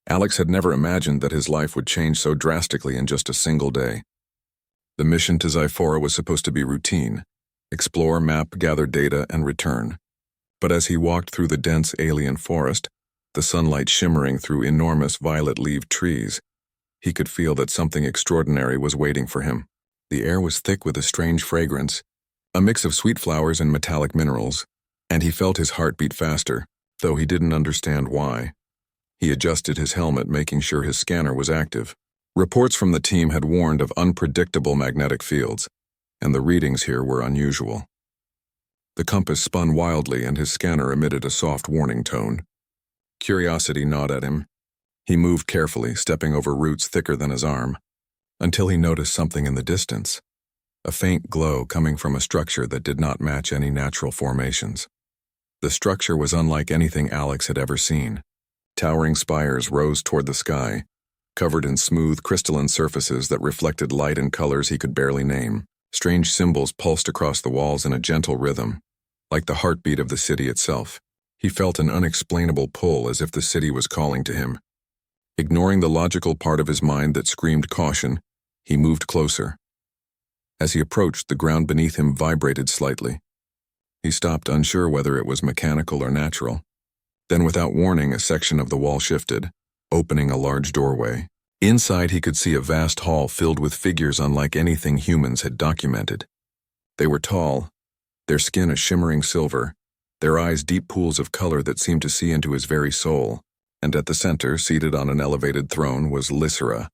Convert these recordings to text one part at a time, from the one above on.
Alex had never imagined that his life would change so drastically in just a single day. The mission to Zyphora was supposed to be routine: explore, map, gather data, and return. But as he walked through the dense alien forest, the sunlight shimmering through enormous violet-leaved trees, he could feel that something extraordinary was waiting for him. The air was thick with a strange fragrance, a mix of sweet flowers and metallic minerals, and he felt his heart beat faster, though he didn't understand why. He adjusted his helmet, making sure his scanner was active. Reports from the team had warned of unpredictable magnetic fields, and the readings here were unusual. The compass spun wildly, and his scanner emitted a soft warning tone. Curiosity gnawed at him. He moved carefully, stepping over roots thicker than his arm, until he noticed something in the distance, a faint glow coming from a structure that did not match any natural formations. The structure was unlike anything Alex had ever seen. Towering spires rose toward the sky, covered in smooth, crystalline surfaces that reflected light in colors he could barely name. Strange symbols pulsed across the walls in a gentle rhythm, like the heartbeat of the city itself. He felt an unexplainable pull, as if the city was calling to him. Ignoring the logical part of his mind that screamed caution, he moved closer. As he approached, the ground beneath him vibrated slightly. He stopped, unsure whether it was mechanical or natural. Then, without warning, a section of the wall shifted, opening a large doorway. Inside, he could see a vast hall filled with figures unlike anything humans had documented. They were tall, their skin a shimmering silver, their eyes deep pools of color that seemed to see into his very soul. And at the center, seated on an elevated throne, was Lysera,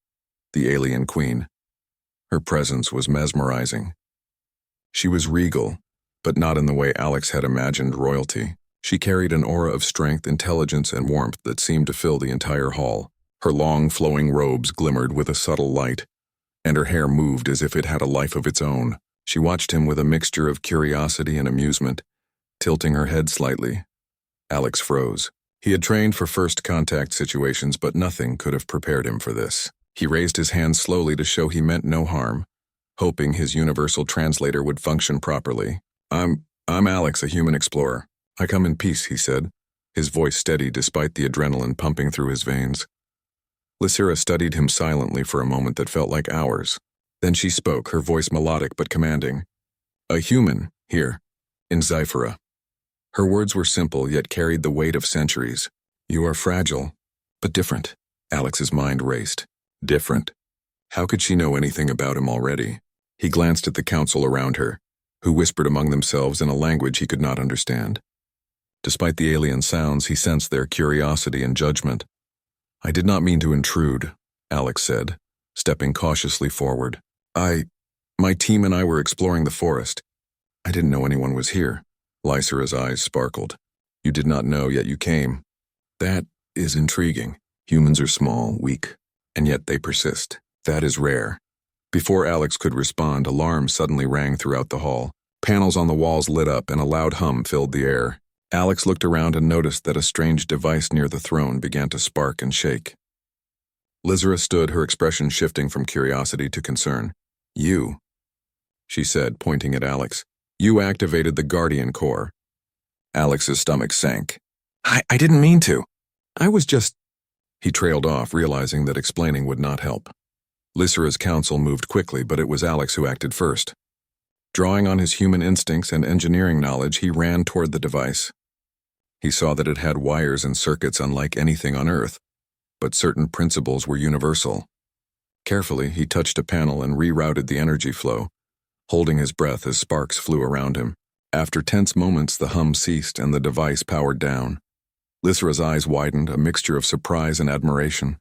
the alien queen. Her presence was mesmerizing. She was regal, but not in the way Alex had imagined royalty. She carried an aura of strength, intelligence, and warmth that seemed to fill the entire hall. Her long, flowing robes glimmered with a subtle light, and her hair moved as if it had a life of its own. She watched him with a mixture of curiosity and amusement, tilting her head slightly. Alex froze. He had trained for first contact situations, but nothing could have prepared him for this. He raised his hand slowly to show he meant no harm, hoping his universal translator would function properly. I'm Alex, a human explorer. I come in peace, he said, his voice steady despite the adrenaline pumping through his veins. Lysera studied him silently for a moment that felt like hours. Then she spoke, her voice melodic but commanding. A human, here, in Zyphora. Her words were simple, yet carried the weight of centuries. You are fragile, but different. Alex's mind raced. Different. How could she know anything about him already? He glanced at the council around her, who whispered among themselves in a language he could not understand. Despite the alien sounds, he sensed their curiosity and judgment. I did not mean to intrude, Alex said, stepping cautiously forward. My team and I were exploring the forest. I didn't know anyone was here. Lysera's eyes sparkled. You did not know, yet you came. That is intriguing. Humans are small, weak, and yet they persist. That is rare. Before Alex could respond, alarms suddenly rang throughout the hall. Panels on the walls lit up and a loud hum filled the air. Alex looked around and noticed that a strange device near the throne began to spark and shake. Lysera stood, her expression shifting from curiosity to concern. You, she said, pointing at Alex. You activated the Guardian Core. Alex's stomach sank. I didn't mean to. I was just... He trailed off, realizing that explaining would not help. Lysera's counsel moved quickly, but it was Alex who acted first. Drawing on his human instincts and engineering knowledge, he ran toward the device. He saw that it had wires and circuits unlike anything on Earth, but certain principles were universal. Carefully, he touched a panel and rerouted the energy flow, holding his breath as sparks flew around him. After tense moments, the hum ceased and the device powered down. Lysera's eyes widened, a mixture of surprise and admiration.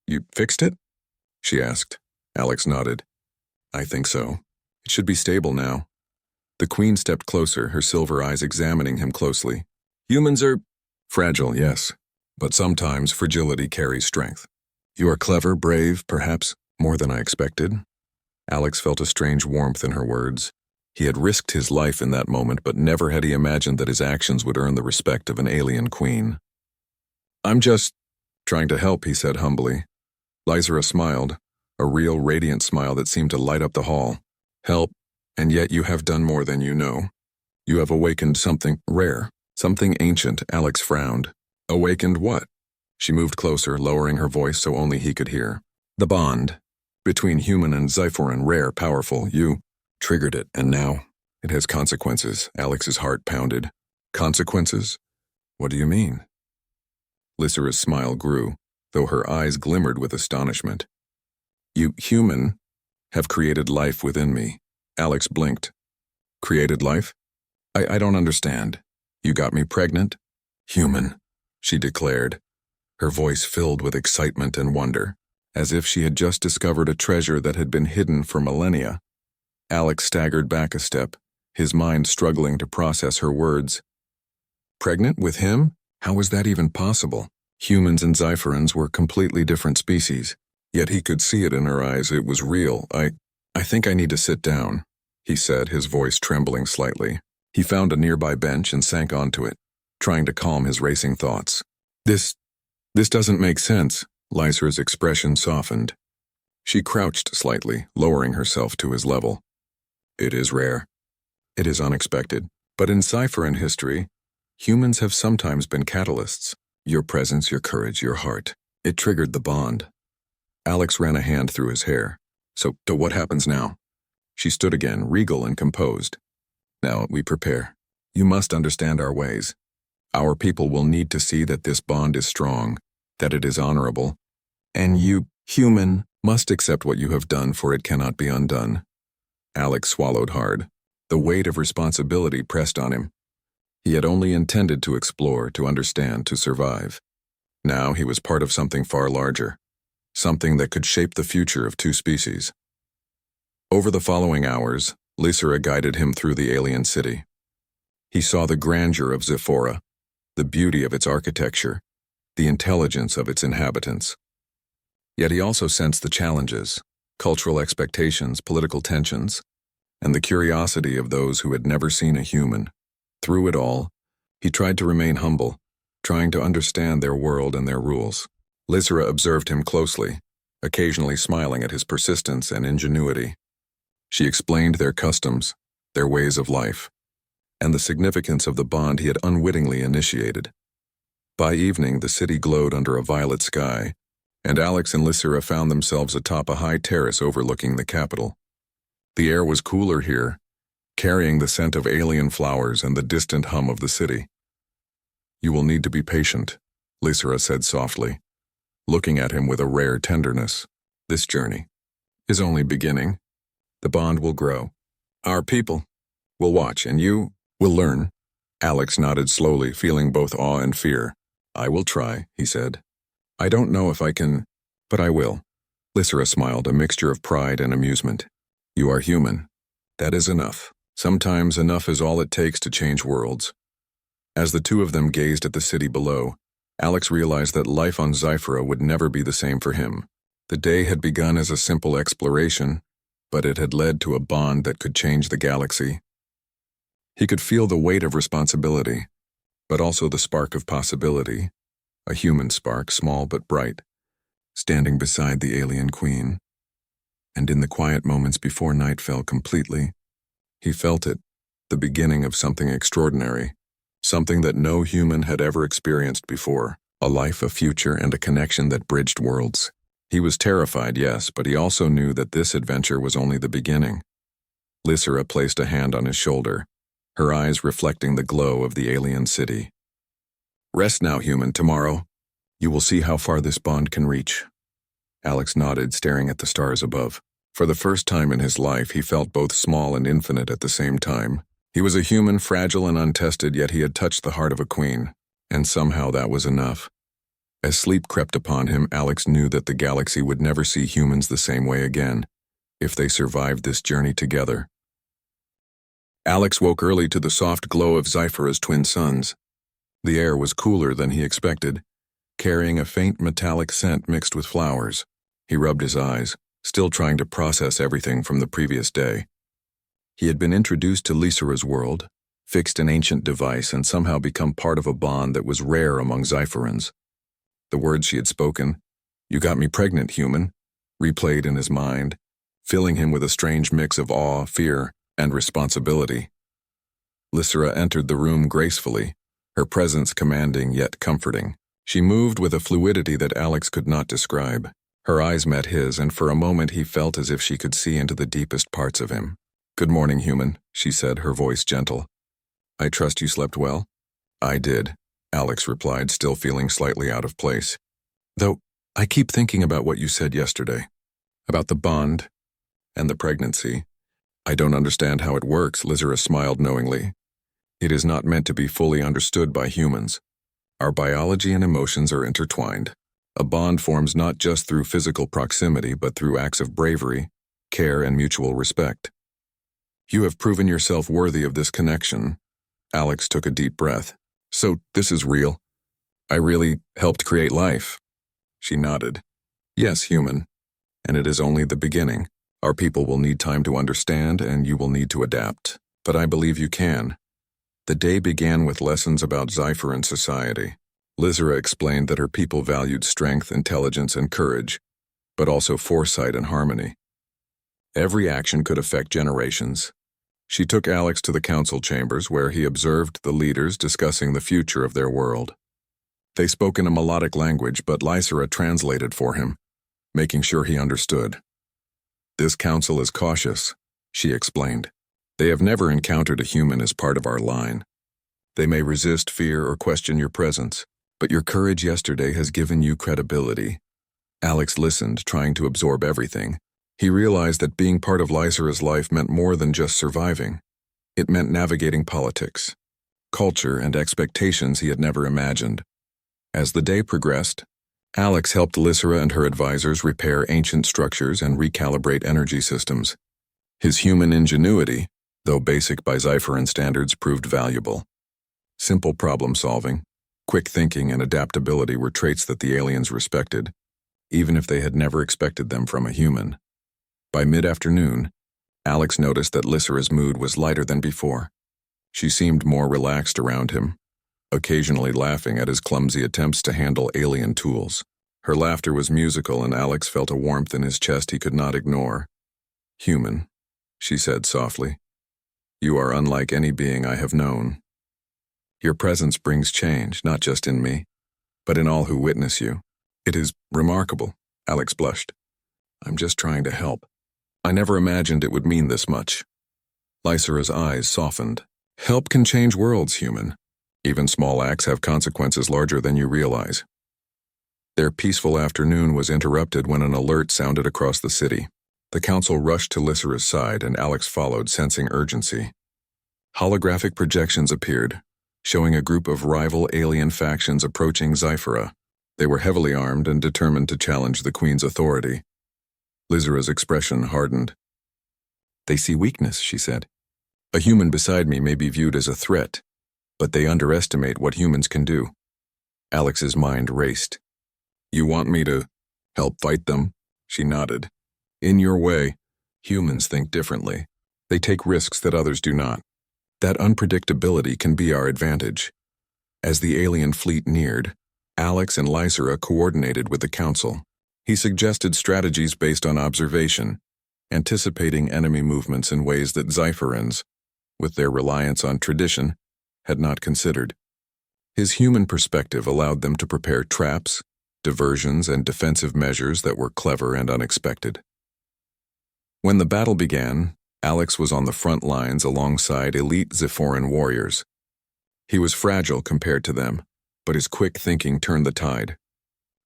You fixed it? She asked. Alex nodded. I think so. It should be stable now. The queen stepped closer, her silver eyes examining him closely. Humans are fragile, yes, but sometimes fragility carries strength. You are clever, brave, perhaps more than I expected. Alex felt a strange warmth in her words. He had risked his life in that moment, but never had he imagined that his actions would earn the respect of an alien queen. I'm just trying to help, he said humbly. Lysera smiled, a real radiant smile that seemed to light up the hall. Help, and yet you have done more than you know. You have awakened something rare, something ancient. Alex frowned. Awakened what? She moved closer, lowering her voice so only he could hear. The bond between human and Xiphoran, rare, powerful. You triggered it, and now it has consequences. Alex's heart pounded. Consequences? What do you mean? Lysera's smile grew, though her eyes glimmered with astonishment. You, human, have created life within me. Alex blinked. Created life? I don't understand. You got me pregnant? Human, she declared, her voice filled with excitement and wonder, as if she had just discovered a treasure that had been hidden for millennia. Alex staggered back a step, his mind struggling to process her words. Pregnant with him? How was that even possible? Humans and Xipherans were completely different species, yet he could see it in her eyes. It was real. I think I need to sit down, he said, his voice trembling slightly. He found a nearby bench and sank onto it, trying to calm his racing thoughts. This doesn't make sense. Lysera's expression softened. She crouched slightly, lowering herself to his level. It is rare. It is unexpected. But in Xipheran history, humans have sometimes been catalysts. Your presence, your courage, your heart. It triggered the bond. Alex ran a hand through his hair. So what happens now? She stood again, regal and composed. Now we prepare. You must understand our ways. Our people will need to see that this bond is strong, that it is honorable. And you, human, must accept what you have done, for it cannot be undone. Alex swallowed hard. The weight of responsibility pressed on him. He had only intended to explore, to understand, to survive. Now he was part of something far larger, something that could shape the future of two species. Over the following hours, Lysera guided him through the alien city. He saw the grandeur of Zephora, the beauty of its architecture, the intelligence of its inhabitants. Yet he also sensed the challenges, cultural expectations, political tensions, and the curiosity of those who had never seen a human. Through it all, he tried to remain humble, trying to understand their world and their rules. Lysera observed him closely, occasionally smiling at his persistence and ingenuity. She explained their customs, their ways of life, and the significance of the bond he had unwittingly initiated. By evening, the city glowed under a violet sky, and Alex and Lysera found themselves atop a high terrace overlooking the capital. The air was cooler here, carrying the scent of alien flowers and the distant hum of the city. You will need to be patient, Lysera said softly, looking at him with a rare tenderness. This journey is only beginning. The bond will grow. Our people will watch, and you will learn. Alex nodded slowly, feeling both awe and fear. I will try, he said. I don't know if I can, but I will. Lysera smiled, a mixture of pride and amusement. You are human. That is enough. Sometimes enough is all it takes to change worlds. As the two of them gazed at the city below, Alex realized that life on Zyphera would never be the same for him. The day had begun as a simple exploration, but it had led to a bond that could change the galaxy. He could feel the weight of responsibility, but also the spark of possibility, a human spark, small but bright, standing beside the alien queen. And in the quiet moments before night fell completely, he felt it, the beginning of something extraordinary, something that no human had ever experienced before, a life, a future, and a connection that bridged worlds. He was terrified, yes, but he also knew that this adventure was only the beginning. Lysera placed a hand on his shoulder, her eyes reflecting the glow of the alien city. Rest now, human. Tomorrow, you will see how far this bond can reach. Alex nodded, staring at the stars above. For the first time in his life, he felt both small and infinite at the same time. He was a human, fragile and untested, yet he had touched the heart of a queen, and somehow that was enough. As sleep crept upon him, Alex knew that the galaxy would never see humans the same way again, if they survived this journey together. Alex woke early to the soft glow of Zyphera's twin suns. The air was cooler than he expected, carrying a faint metallic scent mixed with flowers. He rubbed his eyes, still trying to process everything from the previous day. He had been introduced to Lysera's world, fixed an ancient device, and somehow become part of a bond that was rare among Zypherans. The words she had spoken, "You got me pregnant, human," replayed in his mind, filling him with a strange mix of awe, fear, and responsibility. Lysera entered the room gracefully, her presence commanding yet comforting. She moved with a fluidity that Alex could not describe. Her eyes met his, and for a moment he felt as if she could see into the deepest parts of him. "Good morning, human," she said, her voice gentle. "I trust you slept well?" "I did," Alex replied, still feeling slightly out of place. "Though, I keep thinking about what you said yesterday. About the bond and the pregnancy. I don't understand how it works," Lizera smiled knowingly. "It is not meant to be fully understood by humans. Our biology and emotions are intertwined. A bond forms not just through physical proximity, but through acts of bravery, care, and mutual respect. You have proven yourself worthy of this connection." Alex took a deep breath. "So, this is real? I really helped create life?" She nodded. "Yes, human. And it is only the beginning. Our people will need time to understand, and you will need to adapt. But I believe you can." The day began with lessons about Sci-Fi and society. Lizera explained that her people valued strength, intelligence, and courage, but also foresight and harmony. Every action could affect generations. She took Alex to the council chambers, where he observed the leaders discussing the future of their world. They spoke in a melodic language, but Lysera translated for him, making sure he understood. "This council is cautious," she explained. "They have never encountered a human as part of our line. They may resist fear or question your presence, but your courage yesterday has given you credibility." Alex listened, trying to absorb everything. He realized that being part of Lysera's life meant more than just surviving. It meant navigating politics, culture, and expectations he had never imagined. As the day progressed, Alex helped Lysera and her advisors repair ancient structures and recalibrate energy systems. His human ingenuity, though basic by Sci-Fi standards, proved valuable. Simple problem-solving, quick thinking, and adaptability were traits that the aliens respected, even if they had never expected them from a human. By mid-afternoon, Alex noticed that Lysera's mood was lighter than before. She seemed more relaxed around him, occasionally laughing at his clumsy attempts to handle alien tools. Her laughter was musical, and Alex felt a warmth in his chest he could not ignore. "Human," she said softly. "You are unlike any being I have known. Your presence brings change, not just in me, but in all who witness you. It is remarkable." Alex blushed. "I'm just trying to help. I never imagined it would mean this much." Lysera's eyes softened. "Help can change worlds, human. Even small acts have consequences larger than you realize." Their peaceful afternoon was interrupted when an alert sounded across the city. The council rushed to Lysera's side, and Alex followed, sensing urgency. Holographic projections appeared, showing a group of rival alien factions approaching Sci-Fi. They were heavily armed and determined to challenge the Queen's authority. Lysera's expression hardened. "They see weakness," she said. "A human beside me may be viewed as a threat, but they underestimate what humans can do." Alex's mind raced. "You want me to help fight them?" She nodded. "In your way, humans think differently. They take risks that others do not. That unpredictability can be our advantage." As the alien fleet neared, Alex and Lysera coordinated with the council. He suggested strategies based on observation, anticipating enemy movements in ways that Sci-Fians, with their reliance on tradition, had not considered. His human perspective allowed them to prepare traps, diversions, and defensive measures that were clever and unexpected. When the battle began, Alex was on the front lines alongside elite Zephoran warriors. He was fragile compared to them, but his quick thinking turned the tide.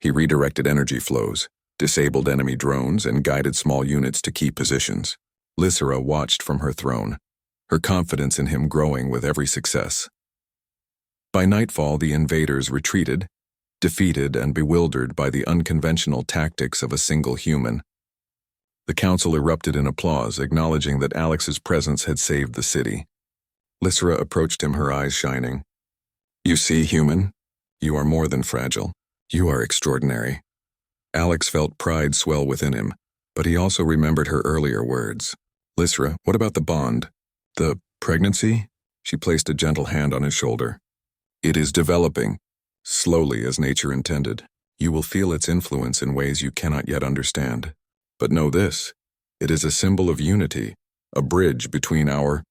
He redirected energy flows, disabled enemy drones, and guided small units to key positions. Lysera watched from her throne, her confidence in him growing with every success. By nightfall, the invaders retreated, defeated and bewildered by the unconventional tactics of a single human. The council erupted in applause, acknowledging that Alex's presence had saved the city. Lysera approached him, her eyes shining. "You see, human, you are more than fragile. You are extraordinary." Alex felt pride swell within him, but he also remembered her earlier words. "Lysera, what about the bond? The pregnancy?" She placed a gentle hand on his shoulder. "It is developing, slowly as nature intended. You will feel its influence in ways you cannot yet understand. But know this, it is a symbol of unity, a bridge between our